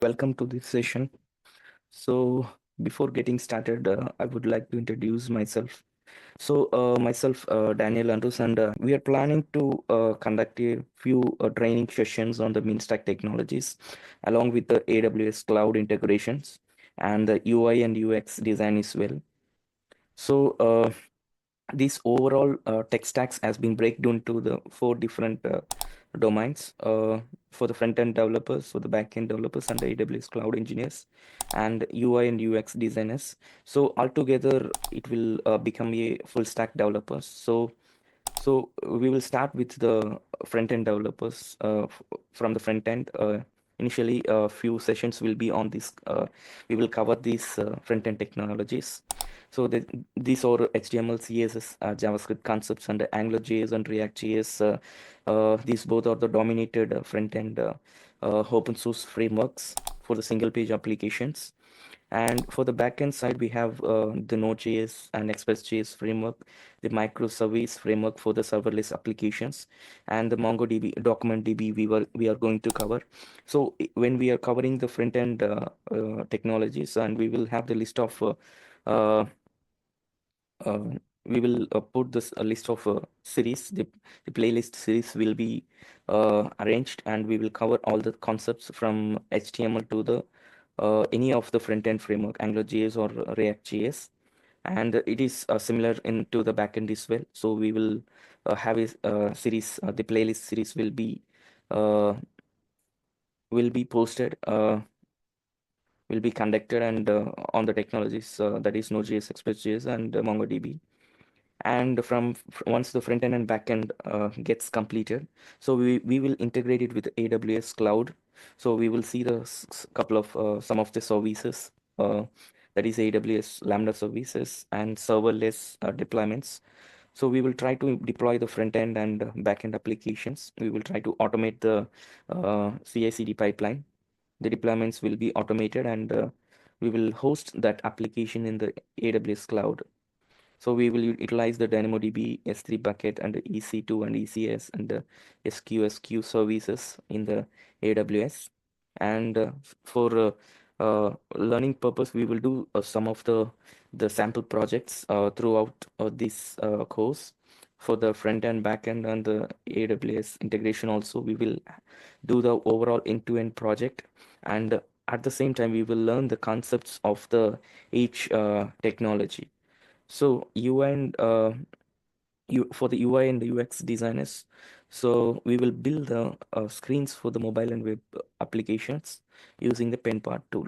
Welcome to this session. So, before getting started, I would like to introduce myself. Daniel Andrews, and we are planning to conduct a few training sessions on the MinStack technologies, along with the AWS Cloud integrations and the UI and UX design as well. So, this overall tech stacks has been breakdown to the four different domains for the front-end developers, for the back-end developers, and the AWS cloud engineers, and UI and UX designers. So altogether, it will become a full stack developers. So we will start with the front-end developers from the front end. Initially, a few sessions will be on this. We will cover these front-end technologies. So these are HTML, CSS, JavaScript concepts, and AngularJS and React.js. These both are the dominated front-end open source frameworks for the single-page applications. And for the backend side, we have the Node.js and Express.js framework, the microservice framework for the serverless applications, and the MongoDB, DocumentDB we are going to cover. So when we are covering the front end technologies, and we will have the list of uh, uh, we will put this a list of series. The playlist series will be arranged, and we will cover all the concepts from HTML to the any of the front-end framework, AngularJS or React.js, and it is similar into the backend as well. So we will have a series. The playlist series uh, will be posted, will be conducted, and on the technologies that is Node.js, Express.js, and MongoDB. And once the front end and back end gets completed, so we will integrate it with AWS Cloud. So we will see the couple of some of the services, that is AWS Lambda services and serverless deployments. So we will try to deploy the front end and back end applications. We will try to automate the CI/CD pipeline. The deployments will be automated, and we will host that application in the AWS Cloud. So we will utilize the DynamoDB S3 bucket and the EC2 and ECS and the SQSQ services in the AWS. And for learning purpose, we will do some of the sample projects throughout this course. For the front end, back end, and the AWS integration also, we will do the overall end-to-end project. And at the same time, we will learn the concepts of the each technology. So UI and for the UI and the UX designers, so we will build the screens for the mobile and web applications using the PenPart tool.